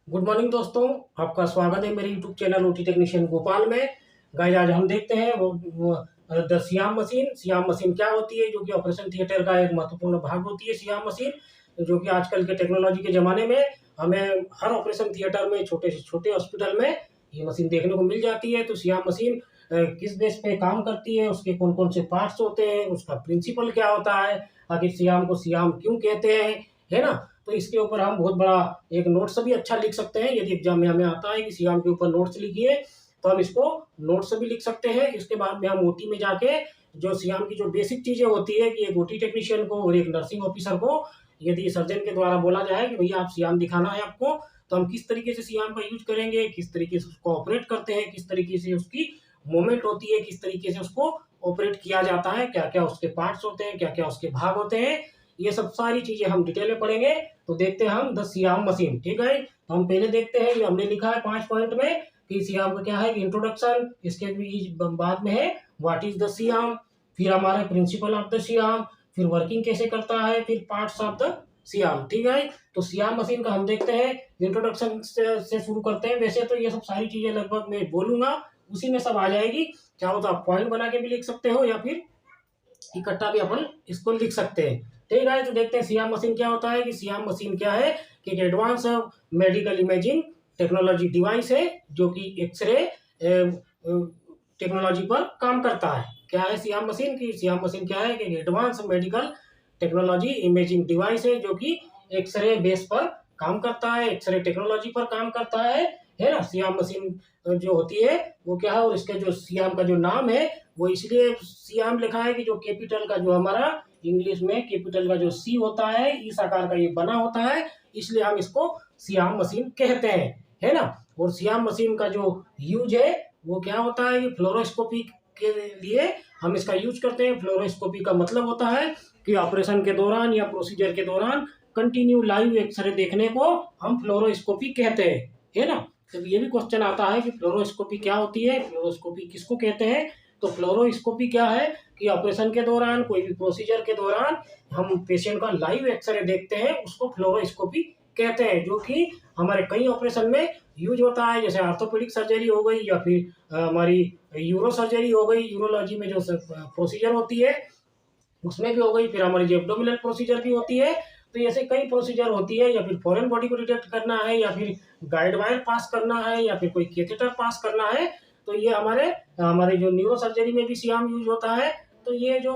Good morning दोस्तों, आपका स्वागत है मेरे YouTube channel OT technician Bhopal में। गाइस आज हम देखते हैं वो the SIAM machine. SIAM machine क्या होती है, जो कि ऑपरेशन थिएटर का एक महत्वपूर्ण भाग होती है। सियाम मशीन जो कि आजकल के टेक्नोलॉजी के ज़माने में हमें हर ऑपरेशन थिएटर में, छोटे से छोटे हॉस्पिटल में ये मशीन देखने को मिल जाती है। तो सियाम मशीन किस बेस पे काम करती है, उसके कौन कौन से पार्ट्स होते हैं, उसका प्रिंसिपल क्या होता है, आखिर सियाम को सियाम क्यों कहते हैं, है ना। तो इसके ऊपर हम बहुत बड़ा एक नोट्स भी अच्छा लिख सकते हैं। यदि एग्जाम में हमें आता है कि सियाम के ऊपर नोट्स लिखिए, तो हम इसको नोट्स भी लिख सकते हैं। इसके बाद में हम ओटी में जाके जो सियाम की जो बेसिक चीज़ें होती है कि एक ओटी टेक्नीशियन को और एक नर्सिंग ऑफिसर को यदि सर्जन के द्वारा बोला जाए कि भैया आप सियाम दिखाना है आपको, तो हम किस तरीके से सियाम का यूज करेंगे, किस तरीके से उसको ऑपरेट करते हैं, किस तरीके से उसकी मूवमेंट होती है, किस तरीके से उसको ऑपरेट किया जाता है, क्या क्या उसके पार्ट्स होते हैं, क्या क्या उसके भाग होते हैं, ये सब सारी चीजें हम डिटेल में पढ़ेंगे। तो देखते हैं हम द सियाम मशीन। ठीक है, तो हम पहले देखते हैं कि हमने लिखा है 5 पॉइंट में कि सियाम का क्या है कि इंट्रोडक्शन, इसके बाद में है व्हाट इज द सियाम, फिर हमारा प्रिंसिपल ऑफ द सियाम, फिर वर्किंग कैसे करता है, फिर पार्ट्स ऑफ द सियाम। ठीक है, तो सियाम मशीन का हम देखते हैं, इंट्रोडक्शन से शुरू करते हैं। वैसे तो ये सब सारी चीजें लगभग मैं बोलूंगा उसी में सब आ जाएगी, चाहो तो आप पॉइंट बना के भी लिख सकते हो या फिर इकट्ठा भी अपन इसको लिख सकते हैं। ठीक है, तो देखते हैं सियाम मशीन क्या होता है। कि सियाम मशीन क्या है कि एक advance medical imaging technology device है जो कि एक्सरे टेक्नोलॉजी पर काम करता है। क्या है सियाम मशीन की, सियाम मशीन क्या है कि advance medical technology imaging device है जो कि एक्सरे बेस पर काम करता है, एक्सरे टेक्नोलॉजी पर काम करता है ना। सियाम मशीन जो होती है वो क्या है, और इसका जो सियाम का जो नाम है वो इसलिए सियाम लिखा है कि जो कैपिटल का जो हमारा इंग्लिश में कैपिटल का जो सी होता है, इस आकार का ये बना होता है, इसलिए हम इसको सियाम मशीन कहते हैं, है ना। और सियाम मशीन का जो यूज है वो क्या होता है कि फ्लोरोस्कोपी के लिए हम इसका यूज करते हैं। फ्लोरोस्कोपी का मतलब होता है कि ऑपरेशन के दौरान या प्रोसीजर के दौरान कंटिन्यू लाइव एक्सरे देखने को हम फ्लोरोस्कोपी कहते हैं, है ना। तो ये भी क्वेश्चन आता है कि फ्लोरोस्कोपी क्या होती है, फ्लोरोस्कोपी किसको कहते हैं। तो फ्लोरोस्कोपी क्या है कि ऑपरेशन के दौरान, कोई भी प्रोसीजर के दौरान हम पेशेंट का लाइव एक्सरे देखते हैं, उसको फ्लोरोस्कोपी कहते हैं, जो कि हमारे कई ऑपरेशन में यूज होता है। जैसे ऑर्थोपेडिक सर्जरी हो गई या फिर हमारी यूरो सर्जरी हो गई, यूरोलॉजी में जो प्रोसीजर होती है उसमें भी हो गई, फिर हमारी जो एब्डोमिनल प्रोसीजर भी होती है। तो ऐसे कई प्रोसीजर होती है, या फिर फॉरेन बॉडी को डिटेक्ट करना है, या फिर गाइड वायर पास करना है, या फिर कोई कैथेटर पास करना है। तो ये हमारे हमारे जो न्यूरो सर्जरी में भी सियाम यूज होता है। तो ये जो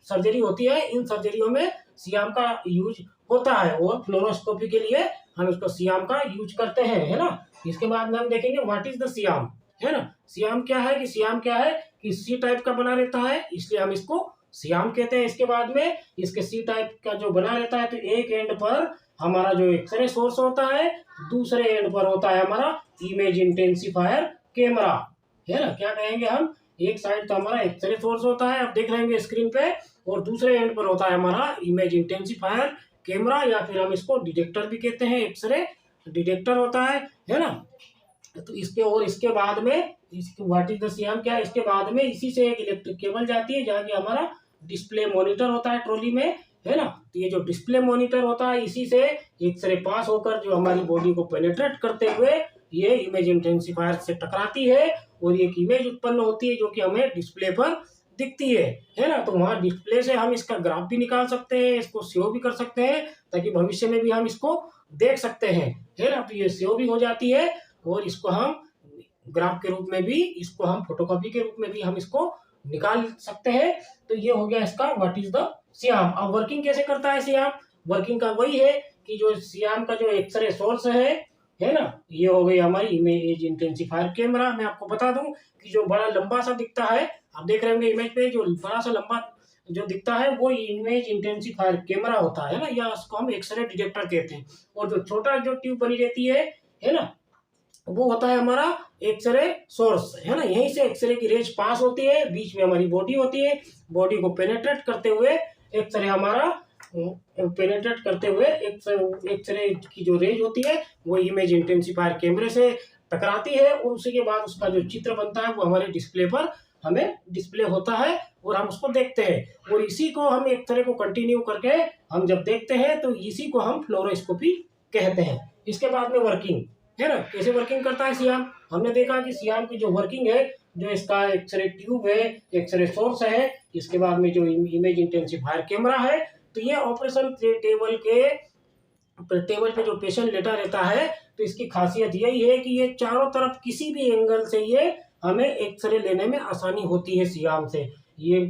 सर्जरी होती है, इन सर्जरियों में सियाम का यूज होता है, और फ्लोरोस्कोपी के लिए हम इसको सियाम का यूज करते हैं, है ना। इसके बाद में हम देखेंगे व्हाट इज द सियाम, है ना। सियाम क्या है कि सियाम क्या है कि सी टाइप का बना रहता है, इसलिए हम इसको सियाम कहते हैं। इसके बाद में इसके सी टाइप का जो बना रहता है, तो एक एंड पर हमारा जो एक्सरे सोर्स होता है, दूसरे एंड पर होता है हमारा इमेज इंटेंसिफायर कैमरा, है ना। क्या कहेंगे हम, एक साइड तो हमारा एक्सरे सोर्स होता है, आप देख रहे होंगे स्क्रीन पे, और दूसरे एंड पर होता है हमारा इमेज इंटेंसिफायर कैमरा, या फिर हम इसको डिटेक्टर भी कहते हैं, एक्सरे डिटेक्टर होता है ना। तो इसके और इसके बाद में व्हाट इज द सियाम क्या है, इसके बाद में इसी से एक इलेक्ट्रिक केबल जाती है, जहाँ की हमारा डिस्प्ले मॉनिटर होता है ट्रॉली में, है ना। तो ये जो डिस्प्ले मॉनिटर होता है, इसी से एक्सरे पास होकर जो हमारी बॉडी को पेनिट्रेट करते हुए ये इमेज इंटेंसिफायर से टकराती है, और एक इमेज उत्पन्न होती है जो कि हमें डिस्प्ले पर दिखती है ना। तो वहाँ डिस्प्ले से हम इसका ग्राफ भी निकाल सकते हैं, इसको सेव भी कर सकते हैं, ताकि भविष्य में भी हम इसको देख सकते हैं, है ना। तो ये सेव भी हो जाती है, और इसको हम ग्राफ के रूप में भी, इसको हम फोटोकॉपी के रूप में भी हम इसको निकाल सकते हैं। तो ये हो गया इसका व्हाट इज द सियाम। अब वर्किंग कैसे करता है सियाम, वर्किंग का वही है कि जो सियाम का जो एक्सरे सोर्स है ना, ये हो गई हमारी इमेज इंटेंसिफायर कैमरा। मैं आपको बता दूं कि जो बड़ा लंबा सा दिखता है, आप देख रहे होंगे इमेज पे, जो बड़ा सा लंबा जो दिखता है वो इमेज इंटेंसिफायर कैमरा होता है ना, या उसको हम एक्सरे डिटेक्टर कहते हैं। और जो छोटा जो ट्यूब बनी रहती है ना, वो होता है हमारा एक्सरे सोर्स, है ना। यहीं से एक्सरे की रेज पास होती है, बीच में हमारी बॉडी होती है, बॉडी को पेनेट्रेट करते हुए एक्सरे हमारा पेनेट्रेट करते हुए एक्सरे की जो रेज होती है वो इमेज इंटेंसिफायर कैमरे से टकराती है, और उसी के बाद उसका जो चित्र बनता है वो हमारे डिस्प्ले पर हमें डिस्प्ले होता है, और हम उसको देखते हैं। और इसी को हम एक्सरे को कंटिन्यू करके हम जब देखते हैं, तो इसी को हम फ्लोरोस्कोपी कहते हैं। इसके बाद में वर्किंग, है ना। कैसे वर्किंग करता है सियाम, हमने देखा कि सियाम की जो वर्किंग है, जो इसका एक्सरे ट्यूब है, एक्सरे सोर्स है, इसके बाद में जो इमेज इंटेंसिफायर कैमरा है, तो ये ऑपरेशन टेबल पे जो पेशेंट लेटा रहता है, तो इसकी खासियत यही है कि ये चारों तरफ किसी भी एंगल से ये हमें एक्सरे लेने में आसानी होती है सियाम से। ये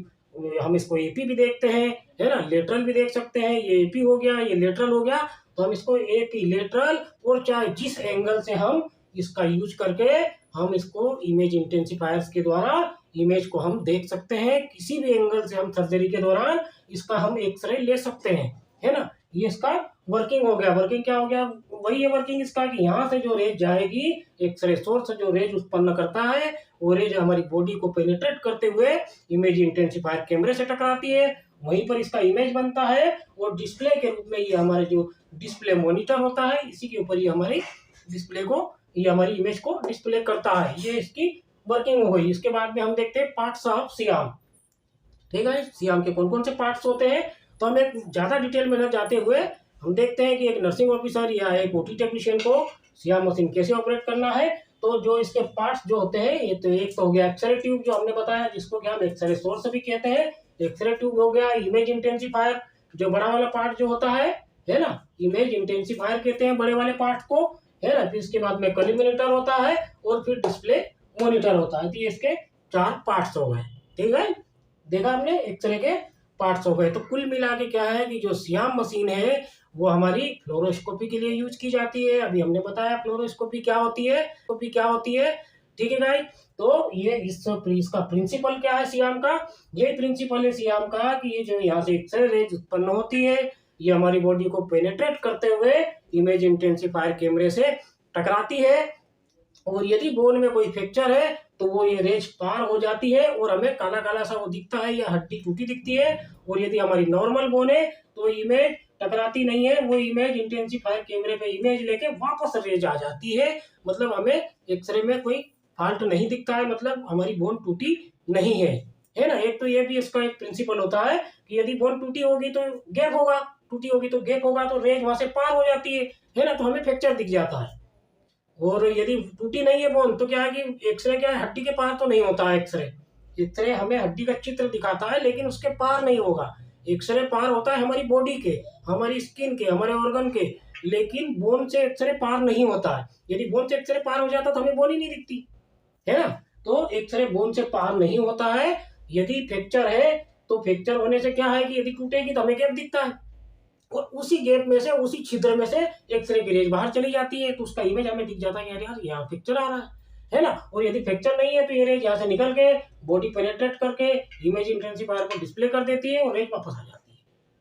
हम इसको एपी भी देखते हैं, है ना, लेटरल भी देख सकते हैं। ये एपी हो गया, ये लेटरल हो गया, तो हम इसको एपी लेटरल और चाहे जिस एंगल से हम इसका यूज करके हम इसको इमेज इंटेंसिफायर्स के द्वारा इमेज को हम देख सकते हैं। किसी भी एंगल से हम सर्जरी के दौरान इसका हम एक्सरे ले सकते हैं, है ना। ये इसका वर्किंग हो गया। वर्किंग क्या हो गया, वही है वर्किंग इसका कि यहाँ से जो रेज जाएगी, एक्सरे सोर्स से जो रेज उत्पन्न करता है, वो रेज हमारी बॉडी को पेनिट्रेट करते हुए इमेज इंटेंसिफायर कैमरे से टकराती है, वहीं पर इसका इमेज बनता है और डिस्प्ले के रूप में ये हमारे जो डिस्प्ले मॉनिटर होता है, इसी के ऊपर ये हमारी डिस्प्ले को, ये हमारी इमेज को डिस्प्ले करता है। ये इसकी वर्किंग हो गई। इसके बाद में हम देखते हैं पार्ट्स ऑफ सियाम। ठीक है, सियाम के कौन कौन से पार्ट्स होते हैं, तो हम एक ज्यादा डिटेल में न जाते हुए हम देखते हैं कि एक नर्सिंग ऑफिसर या एक ओटी टेक्नीशियन को सियाम मशीन कैसे ऑपरेट करना है। तो जो इसके पार्ट्स जो होते हैं, ये तो एक तो हो गया एक्सरे ट्यूब जो हमने बताया, जिसको कि हम एक्सरे सोर्स भी कहते हैं। एक्सरे ट्यूब हो गया, इमेज इंटेंसिफायर जो बड़ा वाला पार्ट जो होता है ना, इमेज इंटेंसिफायर कहते हैं बड़े वाले पार्ट को, है ना। फिर इसके बाद में कॉलिमेटर होता है और फिर डिस्प्ले मॉनिटर होता है। तो ये इसके 4 पार्ट्स हो गए। ठीक है, देखा हमने एक्सरे के पार्ट्स हो गए। तो कुल मिला के क्या है कि जो सियाम मशीन है वो हमारी फ्लोरोस्कोपी के लिए यूज की जाती है। अभी हमने बताया फ्लोरोस्कोपी क्या होती है। ठीक है गाइस, तो ये इसका प्रिंसिपल क्या है सियाम का, ये प्रिंसिपल है सियाम का कि ये जो यहाँ से एक्सरे रेज उत्पन्न होती है, ये हमारी बॉडी को पेनिट्रेट करते हुए इमेज इंटेंसिफायर कैमरे से टकराती है, और यदि बोन में कोई फ्रैक्चर है तो वो ये रेज पार हो जाती है और हमें काला काला सा वो दिखता है या हड्डी टूटी दिखती है। और यदि हमारी नॉर्मल बोन है तो इमेज टकराती नहीं है, वो इमेज इंटेंसिफायर कैमरे पे इमेज लेके वापस रेज आ जाती है। मतलब हमें एक्सरे में कोई फॉल्ट नहीं दिखता है, मतलब हमारी बोन टूटी नहीं है ना। एक तो ये भी इसका एक प्रिंसिपल होता है कि यदि बोन टूटी होगी तो गैप होगा, तो रेज वहां से पार हो जाती है ना, तो हमें फ्रैक्चर दिख जाता है। और यदि टूटी नहीं है बोन तो क्या है कि एक्सरे क्या है, हड्डी के पार तो नहीं होता है। एक्सरे हमें हड्डी का चित्र दिखाता है लेकिन उसके पार नहीं होगा। एक्सरे पार होता है हमारी बॉडी के, हमारी स्किन के, हमारे ऑर्गन के, लेकिन बोन से एक्सरे पार नहीं होता है। यदि बोन से एक्सरे पार हो जाता तो हमें बोन ही नहीं दिखती, है ना। तो एक्सरे बोन से पार नहीं होता है। यदि फ्रैक्चर है तो फ्रैक्चर होने से क्या है कि यदि टूटेगी तो हमें गैप दिखता है, और उसी गैप में से, उसी छिद्र में से एक्सरे की रेज बाहर चली जाती है, तो उसका इमेज हमें दिख जाता है यार यार यहाँ फ्रैक्चर आ रहा है ना। और यदि फ्रैक्चर नहीं है तो ये रेज यहाँ से निकल के बॉडी पेनिट्रेट करके इमेज इंटेंसिफायर को डिस्प्ले कर देती है और रेज वापस आ जाती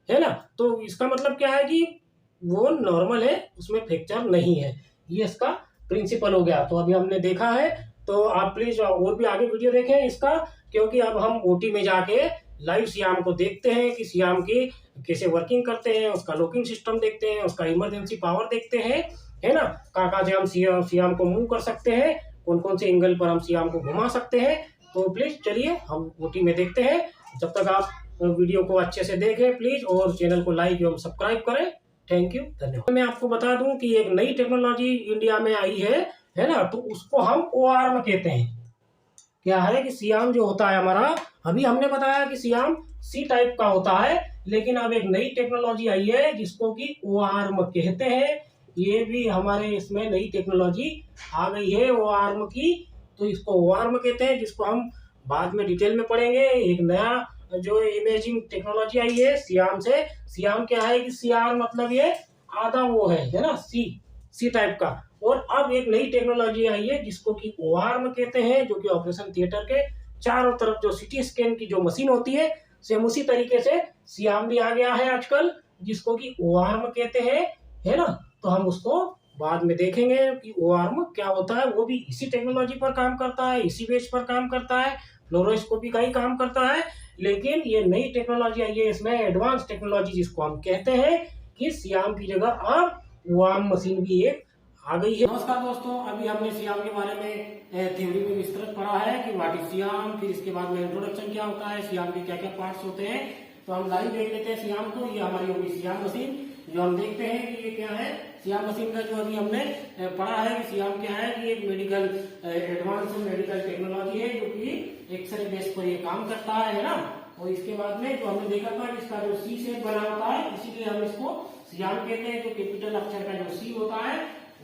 है ना। तो इसका मतलब क्या है कि वो नॉर्मल है, उसमें फ्रैक्चर नहीं है। ये इसका प्रिंसिपल हो गया। तो अभी हमने देखा है, तो आप प्लीज और भी आगे वीडियो देखें इसका, क्योंकि अब हम ओटी में जाके लाइव सियाम को देखते हैं कि सियाम की कैसे वर्किंग करते हैं, उसका लॉकिंग सिस्टम देखते हैं, उसका इमरजेंसी पावर देखते हैं, है ना। कहाँ से हम सियाम को मूव कर सकते हैं, कौन कौन से एंगल पर हम सियाम को घुमा सकते हैं। तो प्लीज चलिए हम ओटी में देखते हैं। जब तक आप वीडियो को अच्छे से देखें प्लीज, और चैनल को लाइक एवं सब्सक्राइब करें। थैंक यू, धन्यवाद। मैं आपको बता दूं कि एक नई टेक्नोलॉजी इंडिया में आई है ना, तो उसको हम ORM कहते हैं। क्या है कि सियाम जो होता है हमारा, अभी हमने बताया कि सियाम सी टाइप का होता है, लेकिन अब एक नई टेक्नोलॉजी आई है जिसको कि ORM कहते हैं। ये भी हमारे इसमें नई टेक्नोलॉजी आ गई है ORM की, तो इसको ORM कहते हैं, जिसको हम बाद में डिटेल में पढ़ेंगे। एक नया जो इमेजिंग टेक्नोलॉजी आई है सियाम से। सियाम क्या है कि सीआर मतलब ये आधा वो है ना, सी टाइप का। और अब एक नई टेक्नोलॉजी आई है जिसको कि ORM कहते हैं, जो कि ऑपरेशन थिएटर के चारों तरफ जो सिटी स्कैन की जो मशीन होती है, सेम उसी तरीके से सियाम भी आ गया है आजकल, जिसको कि ORM कहते हैं, है ना। तो हम उसको बाद में देखेंगे कि ORM क्या होता है। वो भी इसी टेक्नोलॉजी पर काम करता है, इसी बेस पर काम करता है, फ्लोरोस्कोपी का ही काम करता है। लेकिन ये नई टेक्नोलॉजी आई है, इसमें एडवांस टेक्नोलॉजी जिसको हम कहते हैं कि सियाम की जगह अब ORM मशीन भी एक आ गई है। नमस्कार दोस्तों, अभी हमने सियाम के बारे में थ्योरी में विस्तृत पढ़ा है कि व्हाट इज सियाम, फिर इसके बाद में इंट्रोडक्शन क्या होता है, सियाम के क्या क्या पार्ट्स होते हैं। तो हम लाइव देख लेते हैं सियाम को। ये हमारी होगी सियाम मशीन, जो हम देखते हैं कि ये क्या है, सियाम मशीन का जो अभी हमने पढ़ा है कि सियाम क्या है कि एक मेडिकल एडवांस मेडिकल टेक्नोलॉजी है जो कि एक्सरे बेस पर ये काम करता है ना। और इसके बाद में जो हमने देखा था कि इसका जो सी शेप बना होता है, इसीलिए हम इसको सियाम कहते हैं। जो कैपिटल अक्षर का जो सी होता है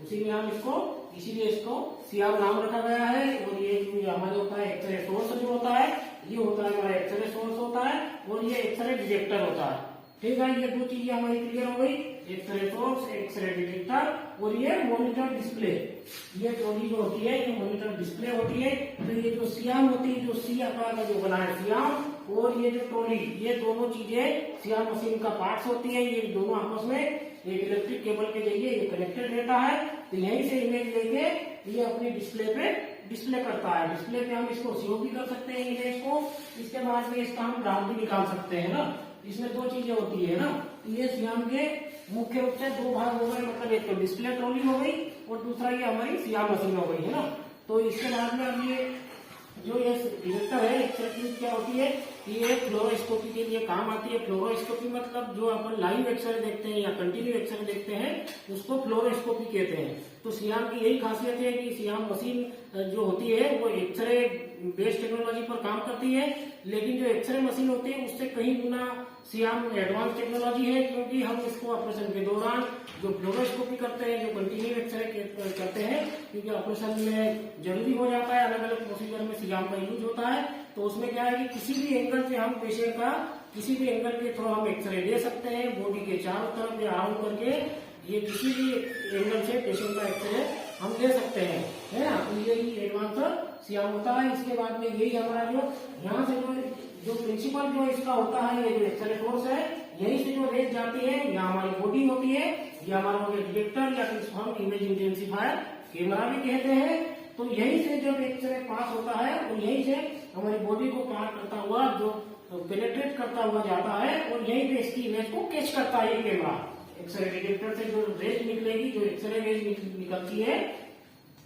उसी में हम इसको, इसीलिए इसको सियाम नाम रखा गया है। और ये जो हमारे होता है एक्सरे सोर्स जो होता है, ये होता है हमारा एक्सरे सोर्स होता है और ये एक्सरे डिटेक्टर होता है। ठीक है, ये दो चीजें हमारी क्लियर हो गई, एक्सरे सोर्स, एक्सरे डिटेक्टर और ये मॉनिटर डिस्प्ले। ये ट्रॉली जो होती है ये मॉनिटर डिस्प्ले होती है। तो ये जो सियाम होती है, जो सी आकार का जो बना है सियाम, और ये जो ट्रॉली, ये दोनों चीजें सियाम मशीन का पार्ट्स होती है। ये दोनों आपस में एक इलेक्ट्रिक केबल के जरिए ये कनेक्टेड रहता है। तो यहीं से इमेज लेके ये अपने डिस्प्ले पे डिस्प्ले करता है। डिस्प्ले पे हम इसको सेव भी कर सकते हैं इमेज को, इसके बाद में इसका हम ग्राफ भी निकाल सकते हैं ना। इसमें दो चीजें होती है ना, ये सियाम के मुख्य रूप से दो भाग हो गए, मतलब एक तो डिस्प्ले ट्रॉली हो गई और दूसरा ये हमारी सियाम मशीन हो गई है ना। तो इसके बाद में अब ये जो ये डिटेक्टर है, एक्सरे ट्यूब क्या होती है, ये फ्लोरोस्कोपी के लिए काम आती है। फ्लोरोस्कोपी मतलब जो अपन लाइव एक्सरे देखते हैं या कंटिन्यू एक्सरे देखते हैं उसको फ्लोरोस्कोपी कहते हैं। तो सियाम की यही खासियत है कि सियाम मशीन जो होती है वो एक्सरे बेस्ड टेक्नोलॉजी पर काम करती है, लेकिन जो एक्सरे मशीन होती है उससे कहीं गुना सियाम एडवांस टेक्नोलॉजी है, क्योंकि हम इसको ऑपरेशन के दौरान जो फ्लोरोस्कोपी करते हैं, जो कंटिन्यू एक्सरे करते हैं, क्योंकि ऑपरेशन में जरूरी हो जाता है, अलग अलग प्रोसीजर में सियाम का यूज होता है। तो उसमें क्या है कि किसी भी एंगल से हम पेशेंट का किसी भी एंगल के थ्रू हम एक्सरे ले सकते हैं, बॉडी के चारों तरफ या राउंड करके ये किसी भी एंगल से पेशेंट का एक्सरे हम ले सकते हैं, है ना। तो यही एडवांस सियाम होता है। इसके बाद में यही हमारा जो यहाँ से जो प्रिंसिपल जो इसका होता है, ये जो एक्सरे सोर्स है, यहीं से जो रेज जाती है, यहाँ हमारी बॉडी होती है, या हमारा हो गया डिटेक्टर या फिर हम इमेज इंटेंसिफायर कैमरा भी कहते हैं। तो यहीं से जब एक्सरे पास होता है और यहीं से हमारी बॉडी को पार करता हुआ जो पेनेट्रेट करता हुआ जाता है और यहीं पे इसकी इमेज को कैच करता है ये कैमरा। एक्सरे डिटेक्टर से जो रेज निकलेगी, जो एक्सरे रेज निकलती है,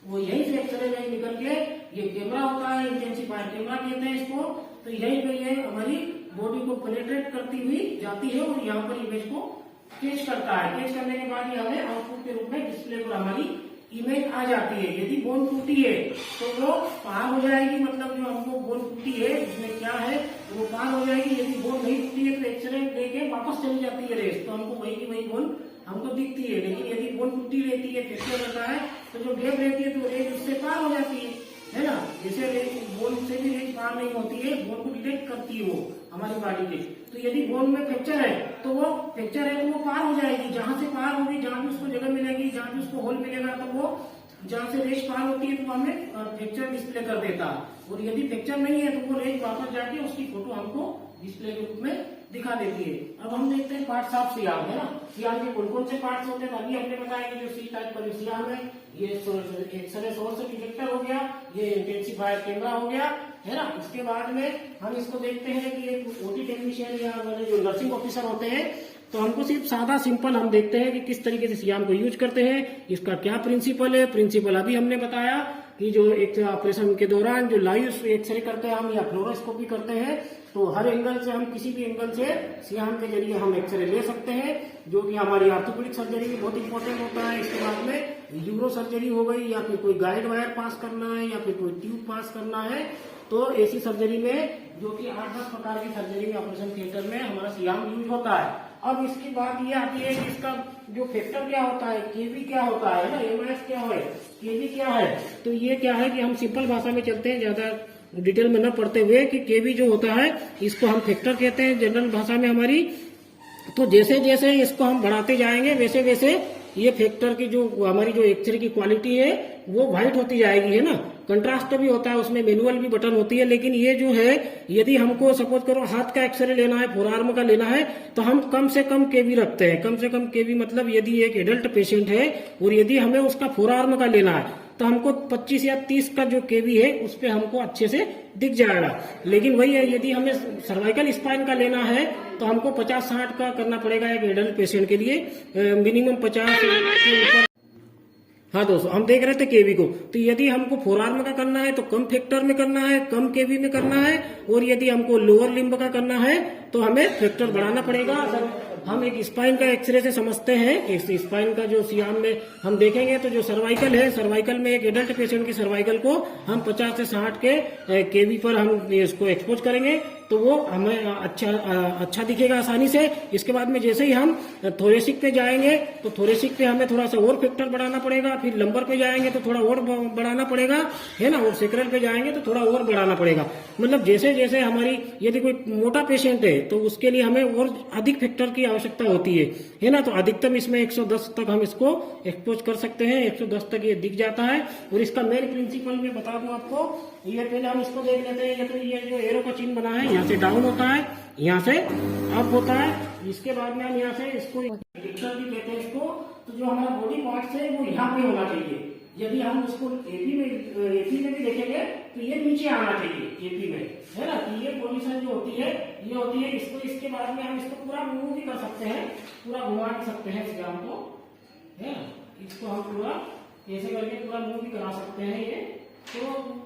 वो यहीं से एक्सरे रेज निकल के ये कैमरा होता है, इंटेंसिफायर कैमरा कहते हैं इसको। तो यहीं पे ये हमारी बॉडी को पेनेट्रेट करती हुई जाती है और यहाँ पर इमेज को कैच करता है। कैच करने के बाद ये हमें आउटपुट के रूप में डिस्प्ले पर हमारी इमेज आ जाती है। यदि बोन टूटी है तो वो पार हो जाएगी, मतलब जो हमको बोन टूटी है उसमें क्या है वो पार हो जाएगी। यदि बोन नहीं टूटी है तो एक्सरे लेके वापस चली जाती है रेस, तो हमको वही की वही बोन हमको दिखती है। लेकिन यदि बोन टूटी रहती है, फ्रैक्चर रहता है, तो जो गैप रहती है तो रेस उससे पार हो जाती है ना। जैसे बोन से भी रेस पार नहीं होती है, बोन को डिटेक्ट करती है वो हमारी बॉडी के। तो यदि बोन में फ्रैक्चर है तो वो फ्रैक्चर है तो वो पार हो जाएगी, जहां से पार होगी, जहां भी उसको जगह मिलेगी, जहां भी उसको होल मिलेगा, तो वो जहां से रेस पार होती है तो हमें फ्रैक्चर डिस्प्ले कर देता है। और यदि फ्रैक्चर नहीं है तो वो रेस वापस जाके उसकी फोटो हमको डिस्प्ले के रूप में दिखा देती है। अब हम देखते हैं पार्ट्स ऑफ सियाम, है ना। सियाम के कौन कौन से पार्ट्स होते हैं, अभी हमने बताया कि जो सी टाइप का जो सियाम है, ये एक्सरे सोर्स डिटेक्टर हो गया, ये इंटेंसिफायर कैमरा हो गया, है ना। इसके बाद में हम इसको देखते हैं कि एक ओटी टेक्नीशियन या जो नर्सिंग ऑफिसर होते हैं, तो हमको सिर्फ सादा सिंपल हम देखते हैं कि किस तरीके से सियाम को यूज करते हैं, इसका क्या प्रिंसिपल है। प्रिंसिपल अभी हमने बताया कि जो एक ऑपरेशन के दौरान जो लाइव एक्सरे करते हैं हम या फ्लोरोस्कोपी करते हैं, तो हर एंगल से हम किसी भी एंगल से सियाम के जरिए हम एक्सरे ले सकते हैं, जो कि हमारी ऑर्थोपेडिक सर्जरी में बहुत इंपॉर्टेंट होता है। इसके बाद में यूरो सर्जरी हो गई, या फिर कोई गाइड वायर पास करना है, या फिर कोई ट्यूब पास करना है, तो ऐसी सर्जरी में जो कि 8-10 प्रकार की सर्जरी में ऑपरेशन थिएटर में हमारा सियाम यूज होता है। अब इसकी बात ये आती है कि इसका जो फैक्टर क्या होता है, केवी क्या होता है ना, एमएस क्या है, केवी क्या है। तो ये क्या है कि हम सिंपल भाषा में चलते हैं, ज्यादा डिटेल में न पढ़ते हुए, कि केवी जो होता है इसको हम फैक्टर कहते हैं जनरल भाषा में हमारी। तो जैसे जैसे इसको हम बढ़ाते जाएंगे वैसे वैसे ये फैक्टर की जो हमारी जो एक्सरे की क्वालिटी है वो व्हाइट होती जाएगी, है ना। कंट्रास्ट भी होता है, उसमें मैनुअल भी बटन होती है। लेकिन ये जो है, यदि हमको सपोज करो हाथ का एक्सरे लेना है, फोरआर्म का लेना है, तो हम कम से कम केवी रखते हैं। कम से कम केवी मतलब यदि एक एडल्ट पेशेंट है और यदि हमें उसका फोरआर्म का लेना है तो हमको 25 या 30 का जो केवी है उस पर हमको अच्छे से दिख जाएगा। लेकिन वही है, यदि हमें सर्वाइकल स्पाइन का लेना है तो हमको 50-60 का करना पड़ेगा एक एडल्ट पेशेंट के लिए, मिनिमम 50 के ऊपर। हाँ दोस्तों, हम देख रहे थे केवी को। तो यदि हमको फोरआर्म का करना है तो कम फैक्टर में करना है, कम केवी में करना है, और यदि हमको लोअर लिम्ब का करना है तो हमें फैक्टर बढ़ाना पड़ेगा। हम एक स्पाइन का एक्सरे से समझते हैं। इस स्पाइन का जो सियाम में हम देखेंगे तो जो सर्वाइकल है, सर्वाइकल में एक एडल्ट पेशेंट की सर्वाइकल को हम 50 से 60 के केवी पर हम इसको एक्सपोज करेंगे तो वो हमें अच्छा दिखेगा आसानी से। इसके बाद में जैसे ही हम थोरेसिक पे जाएंगे तो थोरेसिक पे हमें थोड़ा सा और फैक्टर बढ़ाना पड़ेगा, फिर लंबर पे जाएंगे तो थोड़ा और बढ़ाना पड़ेगा, है ना, और सेक्रल पे जाएंगे तो थोड़ा और बढ़ाना पड़ेगा। मतलब जैसे जैसे हमारी यदि कोई मोटा पेशेंट है तो उसके लिए हमें और अधिक फैक्टर की आवश्यकता होती है ना। तो अधिकतम इसमें 110 तक हम इसको एक्सपोज कर सकते हैं, 110 तक ये दिख जाता है। और इसका मेन प्रिंसिपल मैं बता दूं आपको, ये पहले हम इसको देख लेते हैं। तो ये जो एरो का चिन्ह बना है, यहाँ से डाउन होता है, यहाँ से अप होता है। इसके बाद में हम यहाँ से इसको डिक्टर भी कहते हैं इसको। तो जो हमारा बॉडी पार्ट है वो यहाँ पे होना चाहिए। यदि हम उसको एपी में भी देखेंगे तो ये नीचे आना चाहिए एपी में, है ना। कि ये पोजीशन जो होती है ये होती है इसको। इसके बाद में हम इसको पूरा मूव भी कर सकते हैं, पूरा घुमा भी सकते हैं इस ग्राम को, है ना। इसको हम पूरा ऐसे करके पूरा मूव भी करा सकते हैं। ये तो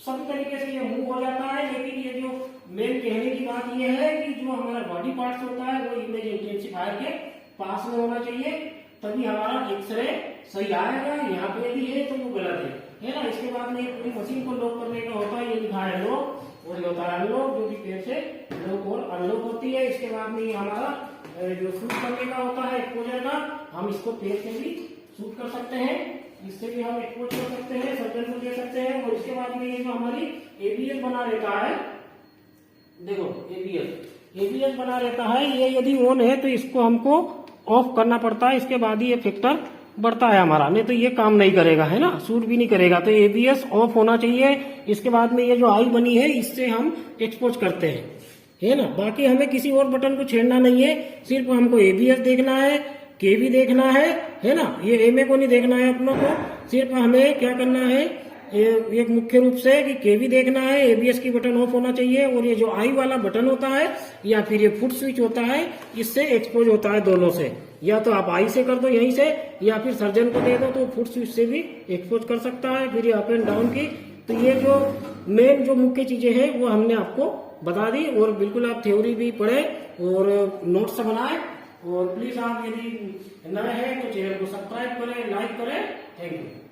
सब तरीके से ये मूव हो जाता है। लेकिन ये जो मेन कहने की बात ये है कि जो हमारा बॉडी पार्ट्स होता है वो इमेज इंटेंसिफायर के पास में होना चाहिए, तभी हमारा एक्सरे सही आएगा। यहाँ पे यदि है तो वो गलत है ना। इसके बाद में पूरी मशीन को लॉक करने का होता है, ये लिखा है लॉक और ये होता है अनलॉक, जो कि पैर से लॉक और अनलॉक होती है। इसके बाद में हमारा जो शूट करने का होता है एक्सपोजर का, हम इसको पैर से भी शूट कर सकते हैं, इससे भी हम एक्सपोज कर सकते हैं, सर्जन को दे सकते हैं। और इसके बाद में ये जो हमारी एबीएस बना रहता है, देखो एबीएस बना रहता है, ये यदि ऑन है तो इसको हमको ऑफ करना पड़ता है। इसके बाद ही ये फैक्टर बढ़ता है हमारा, नहीं तो ये काम नहीं करेगा, है ना, शूट भी नहीं करेगा। तो एबीएस ऑफ होना चाहिए। इसके बाद में ये जो आई बनी है इससे हम एक्सपोज करते हैं, है ना। बाकी हमें किसी और बटन को छेड़ना नहीं है, सिर्फ हमको एबीएस देखना है, केवी देखना है ना। ये एमए को नहीं देखना है अपनों को। सिर्फ हमें क्या करना है, एक मुख्य रूप से कि केवी देखना है, एबीएस की बटन ऑफ होना चाहिए। और ये जो आई वाला बटन होता है या फिर ये फुट स्विच होता है, इससे एक्सपोज होता है दोनों से। या तो आप आई से कर दो यहीं से, या फिर सर्जन को दे दो तो फुट स्विच से भी एक्सपोज कर सकता है। फिर ये अप एंड डाउन की। तो ये जो मेन जो मुख्य चीजें हैं वो हमने आपको बता दी। और बिल्कुल आप थ्योरी भी पढ़े और नोट्स बनाए। और प्लीज आप यदि नए हैं तो चैनल को सब्सक्राइब करें, लाइक करें। Thank you.